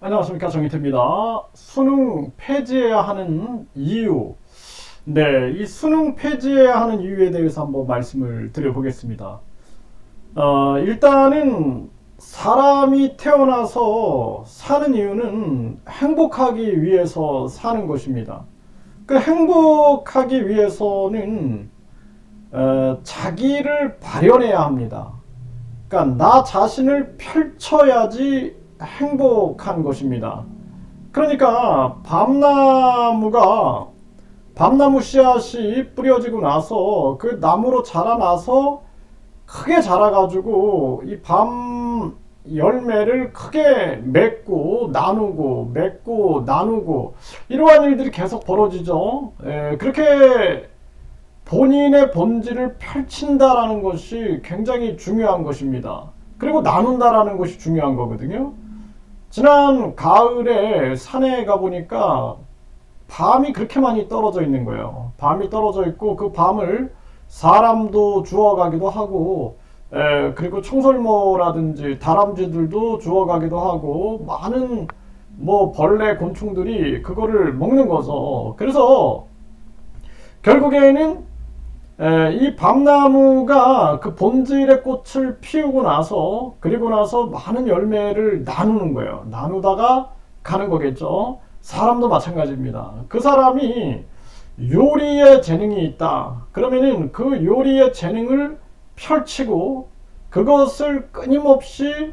안녕하십니까, 정희태입니다. 수능 폐지해야 하는 이유. 네, 이 수능 폐지해야 하는 이유에 대해서 한번 말씀을 드려보겠습니다. 일단은 사람이 태어나서 사는 이유는 행복하기 위해서 사는 것입니다. 그 행복하기 위해서는 자기를 발현해야 합니다. 그러니까 나 자신을 펼쳐야지 행복한 것입니다. 그러니까 밤나무 씨앗이 뿌려지고 나서 그 나무로 자라나서 크게 자라가지고 이 밤 열매를 크게 맺고 나누고 이러한 일들이 계속 벌어지죠. 그렇게 본인의 본질을 펼친다라는 것이 굉장히 중요한 것입니다. 그리고 나눈다라는 것이 중요한 거거든요. 지난 가을에 산에 가보니까 밤이 그렇게 많이 떨어져 있는 거예요. 밤이 떨어져 있고 그 밤을 사람도 주워가기도 하고 그리고 청설모라든지 다람쥐들도 주워가기도 하고 많은 뭐 벌레 곤충들이 그거를 먹는 거죠. 그래서 결국에는 이 밤나무가 그 본질의 꽃을 피우고 나서 그리고 나서 많은 열매를 나누는 거예요. 나누다가 가는 거겠죠. 사람도 마찬가지입니다. 그 사람이 요리에 재능이 있다. 그러면은 그 요리의 재능을 펼치고 그것을 끊임없이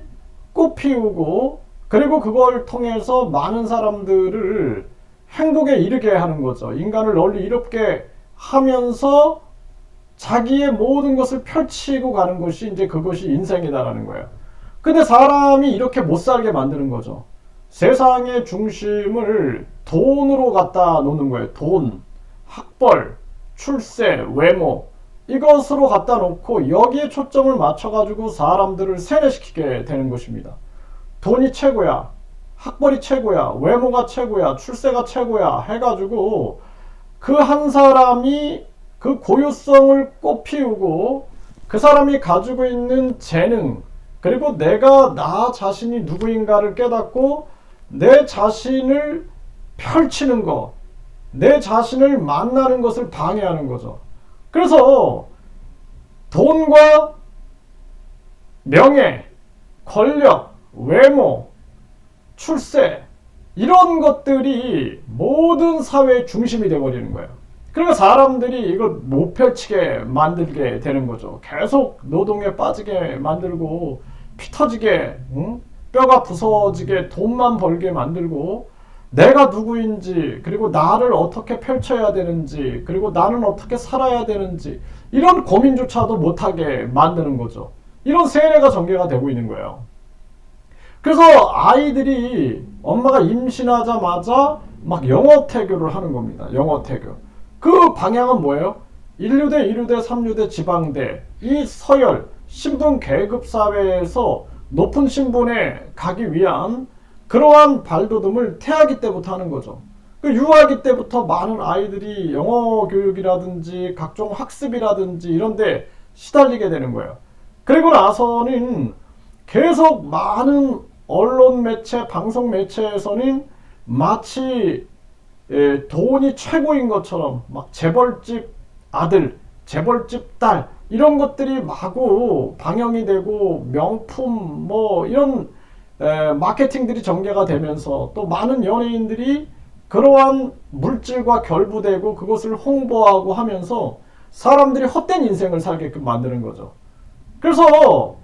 꽃피우고 그리고 그걸 통해서 많은 사람들을 행복에 이르게 하는 거죠. 인간을 널리 이롭게 하면서 자기의 모든 것을 펼치고 가는 것이 이제 그것이 인생이다라는 거예요. 근데 사람이 이렇게 못 살게 만드는 거죠. 세상의 중심을 돈으로 갖다 놓는 거예요. 돈, 학벌, 출세, 외모 이것으로 갖다 놓고 여기에 초점을 맞춰가지고 사람들을 세뇌시키게 되는 것입니다. 돈이 최고야, 학벌이 최고야, 외모가 최고야, 출세가 최고야 해가지고 그 한 사람이 그 고유성을 꽃피우고 그 사람이 가지고 있는 재능 그리고 내가 나 자신이 누구인가를 깨닫고 내 자신을 펼치는 것, 내 자신을 만나는 것을 방해하는 거죠. 그래서 돈과 명예, 권력, 외모, 출세 이런 것들이 모든 사회의 중심이 되어버리는 거예요. 그러니까 사람들이 이걸 못 펼치게 만들게 되는 거죠. 계속 노동에 빠지게 만들고 피 터지게 뼈가 부서지게 돈만 벌게 만들고 내가 누구인지 그리고 나를 어떻게 펼쳐야 되는지 그리고 나는 어떻게 살아야 되는지 이런 고민조차도 못하게 만드는 거죠. 이런 세뇌가 전개가 되고 있는 거예요. 그래서 아이들이 엄마가 임신하자마자 막 영어태교를 하는 겁니다. 영어태교. 그 방향은 뭐예요? 1류대, 2류대, 3류대, 지방대 이 서열, 신분 계급 사회에서 높은 신분에 가기 위한 그러한 발돋움을 태아기 때부터 하는 거죠. 그 유아기 때부터 많은 아이들이 영어 교육이라든지 각종 학습이라든지 이런 데 시달리게 되는 거예요. 그리고 나서는 계속 많은 언론 매체, 방송 매체에서는 마치 돈이 최고인 것처럼 막 재벌집 아들, 재벌집 딸 이런 것들이 마구 방영이 되고 명품 뭐 이런 마케팅들이 전개가 되면서 또 많은 연예인들이 그러한 물질과 결부되고 그것을 홍보하고 하면서 사람들이 헛된 인생을 살게끔 만드는 거죠. 그래서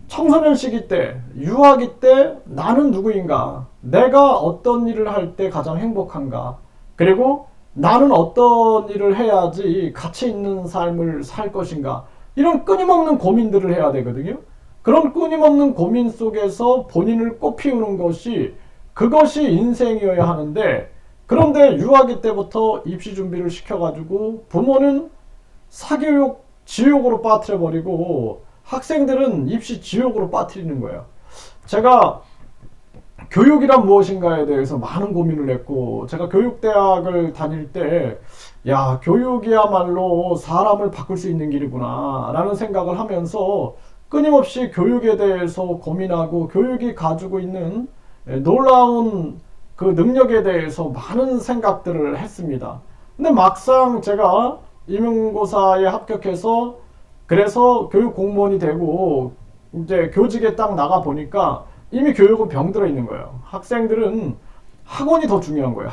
청소년 시기 때, 유아기 때 나는 누구인가? 내가 어떤 일을 할 때 가장 행복한가? 그리고 나는 어떤 일을 해야지 가치 있는 삶을 살 것인가? 이런 끊임없는 고민들을 해야 되거든요. 그런 끊임없는 고민 속에서 본인을 꽃피우는 것이 그것이 인생이어야 하는데 그런데 유아기 때부터 입시 준비를 시켜가지고 부모는 사교육 지옥으로 빠뜨려버리고 학생들은 입시 지옥으로 빠뜨리는 거예요. 제가 교육이란 무엇인가에 대해서 많은 고민을 했고 제가 교육대학을 다닐 때 야, 교육이야말로 사람을 바꿀 수 있는 길이구나 라는 생각을 하면서 끊임없이 교육에 대해서 고민하고 교육이 가지고 있는 놀라운 그 능력에 대해서 많은 생각들을 했습니다. 근데 막상 제가 임용고사에 합격해서 그래서 교육 공무원이 되고 이제 교직에 딱 나가 보니까 이미 교육은 병들어 있는 거예요. 학생들은 학원이 더 중요한 거예요.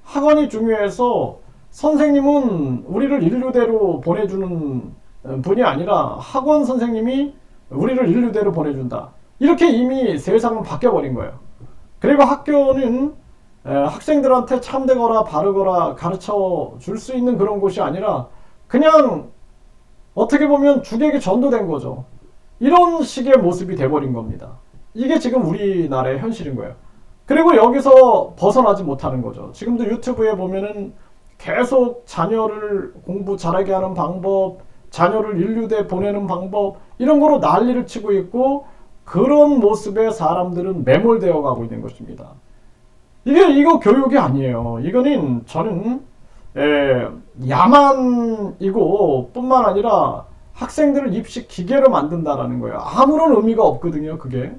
학원이 중요해서 선생님은 우리를 인류대로 보내주는 분이 아니라 학원 선생님이 우리를 인류대로 보내준다. 이렇게 이미 세상은 바뀌어버린 거예요. 그리고 학교는 학생들한테 참되거나 바르거나 가르쳐 줄 수 있는 그런 곳이 아니라 그냥 어떻게 보면 주객이 전도된 거죠. 이런 식의 모습이 돼버린 겁니다. 이게 지금 우리나라의 현실인 거예요. 그리고 여기서 벗어나지 못하는 거죠. 지금도 유튜브에 보면은 계속 자녀를 공부 잘하게 하는 방법, 자녀를 인류대 보내는 방법, 이런 거로 난리를 치고 있고, 그런 모습에 사람들은 매몰되어 가고 있는 것입니다. 이거 교육이 아니에요. 이거는 저는 야만이고 뿐만 아니라 학생들을 입시 기계로 만든다라는 거예요. 아무런 의미가 없거든요. 그게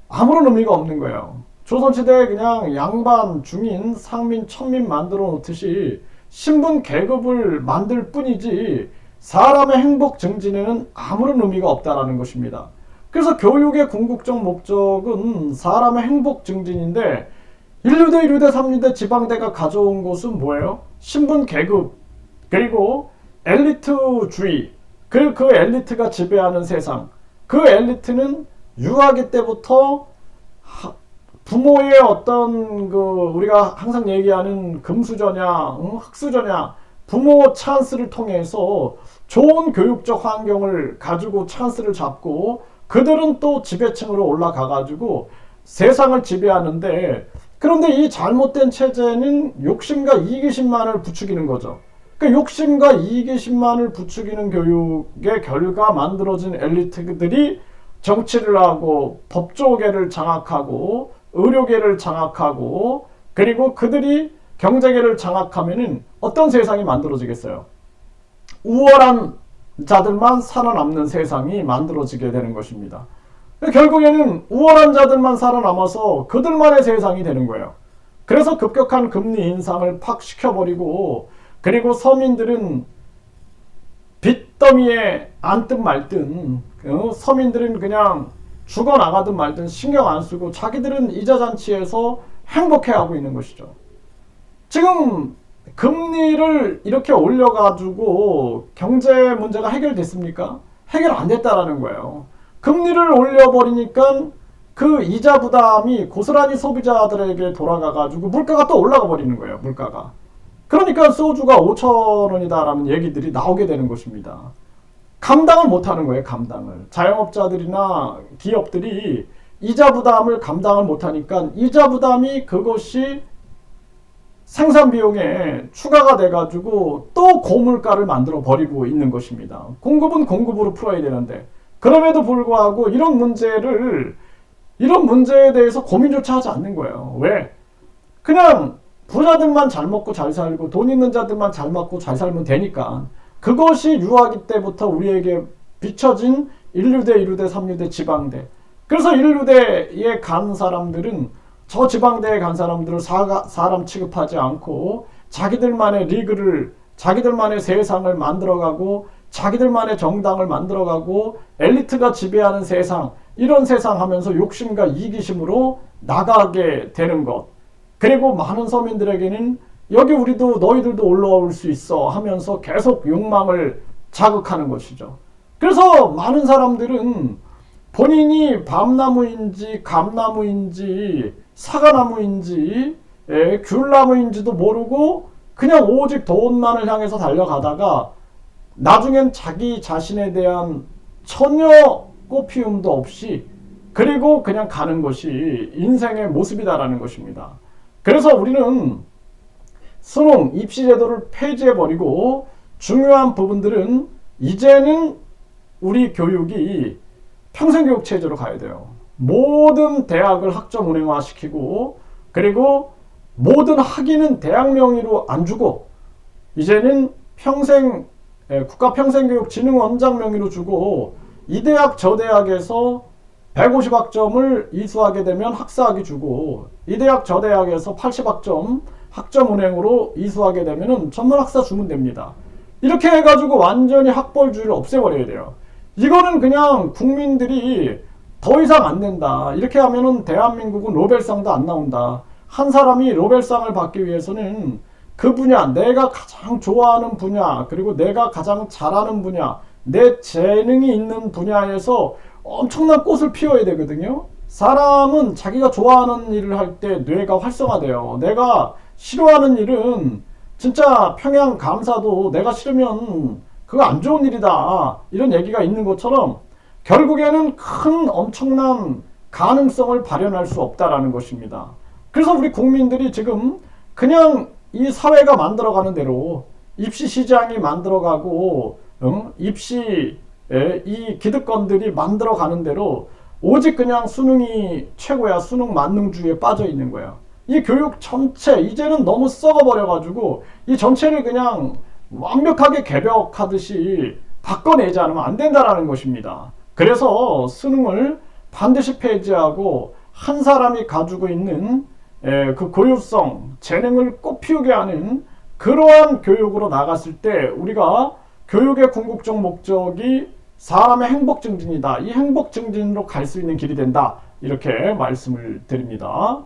아무런 의미가 없는 거예요. 조선시대에 그냥 양반, 중인, 상민, 천민 만들어 놓듯이 신분 계급을 만들 뿐이지 사람의 행복 증진에는 아무런 의미가 없다라는 것입니다. 그래서 교육의 궁극적 목적은 사람의 행복 증진인데, 인류대, 이류대, 삼류대, 지방대가 가져온 것은 뭐예요? 신분 계급, 그리고 엘리트주의, 그 엘리트가 지배하는 세상. 그 엘리트는 유아기 때부터 부모의 어떤 우리가 항상 얘기하는 금수저냐, 흑수저냐, 부모 찬스를 통해서 좋은 교육적 환경을 가지고 찬스를 잡고 그들은 또 지배층으로 올라가가지고 세상을 지배하는데, 그런데 이 잘못된 체제는 욕심과 이기심만을 부추기는 거죠. 그 욕심과 이기심만을 부추기는 교육의 결과 만들어진 엘리트들이 정치를 하고 법조계를 장악하고 의료계를 장악하고, 그리고 그들이 경제계를 장악하면은 어떤 세상이 만들어지겠어요? 우월한 자들만 살아남는 세상이 만들어지게 되는 것입니다. 결국에는 우월한 자들만 살아남아서 그들만의 세상이 되는 거예요. 그래서 급격한 금리 인상을 팍 시켜버리고, 그리고 서민들은 빚더미에 앉든 말든, 서민들은 그냥 죽어나가든 말든 신경 안 쓰고 자기들은 이자 잔치에서 행복해하고 있는 것이죠. 지금 금리를 이렇게 올려가지고 경제 문제가 해결됐습니까? 해결 안 됐다라는 거예요. 금리를 올려버리니까 그 이자 부담이 고스란히 소비자들에게 돌아가가지고 물가가 또 올라가 버리는 거예요. 물가가. 그러니까 소주가 5,000원이다라는 얘기들이 나오게 되는 것입니다. 감당을 못하는 거예요. 감당을. 자영업자들이나 기업들이 이자 부담을 감당을 못하니까 이자 부담이 그것이 생산 비용에 추가가 돼가지고 또 고물가를 만들어 버리고 있는 것입니다. 공급은 공급으로 풀어야 되는데, 그럼에도 불구하고 이런 문제에 대해서 고민조차 하지 않는 거예요. 왜? 그냥 부자들만 잘 먹고 잘 살고 돈 있는 자들만 잘 먹고 잘 살면 되니까, 그것이 유아기 때부터 우리에게 비춰진 인류대, 이류대, 삼류대, 지방대. 그래서 인류대에 간 사람들은 저 지방대에 간 사람들을 사람 취급하지 않고 자기들만의 리그를, 자기들만의 세상을 만들어가고 자기들만의 정당을 만들어가고 엘리트가 지배하는 세상, 이런 세상 하면서 욕심과 이기심으로 나가게 되는 것. 그리고 많은 서민들에게는 여기 우리도 너희들도 올라올 수 있어 하면서 계속 욕망을 자극하는 것이죠. 그래서 많은 사람들은 본인이 밤나무인지 감나무인지 사과나무인지 귤나무인지도 모르고 그냥 오직 돈만을 향해서 달려가다가 나중엔 자기 자신에 대한 전혀 꽃피움도 없이 그리고 그냥 가는 것이 인생의 모습이다라는 것입니다. 그래서 우리는 수능, 입시 제도를 폐지해버리고 중요한 부분들은 이제는 우리 교육이 평생교육 체제로 가야 돼요. 모든 대학을 학점 운행화시키고, 그리고 모든 학위는 대학 명의로 안 주고 이제는 국가평생교육진흥원장 명의로 주고, 이 대학 저 대학에서 150학점을 이수하게 되면 학사학위 주고, 이 대학 저 대학에서 80학점 학점 운행으로 이수하게 되면은 전문 학사 주면 됩니다. 이렇게 해가지고 완전히 학벌주의를 없애버려야 돼요. 이거는 그냥 국민들이 더 이상 안 된다. 이렇게 하면은 대한민국은 노벨상도 안 나온다. 한 사람이 노벨상을 받기 위해서는 그 분야, 내가 가장 좋아하는 분야, 그리고 내가 가장 잘하는 분야, 내 재능이 있는 분야에서 엄청난 꽃을 피워야 되거든요. 사람은 자기가 좋아하는 일을 할 때 뇌가 활성화돼요. 내가 싫어하는 일은 진짜 평양 감사도 내가 싫으면 그거 안 좋은 일이다. 이런 얘기가 있는 것처럼 결국에는 큰 엄청난 가능성을 발현할 수 없다라는 것입니다. 그래서 우리 국민들이 지금 그냥 이 사회가 만들어가는 대로 입시 시장이 만들어가고 입시 이 기득권들이 만들어가는 대로 오직 그냥 수능이 최고야, 수능 만능주의에 빠져 있는 거야. 이 교육 전체 이제는 너무 썩어버려가지고 이 전체를 그냥 완벽하게 개벽하듯이 바꿔내지 않으면 안 된다라는 것입니다. 그래서 수능을 반드시 폐지하고 한 사람이 가지고 있는 그 고유성, 재능을 꽃피우게 하는 그러한 교육으로 나갔을 때 우리가 교육의 궁극적 목적이 사람의 행복 증진이다. 이 행복 증진으로 갈 수 있는 길이 된다. 이렇게 말씀을 드립니다.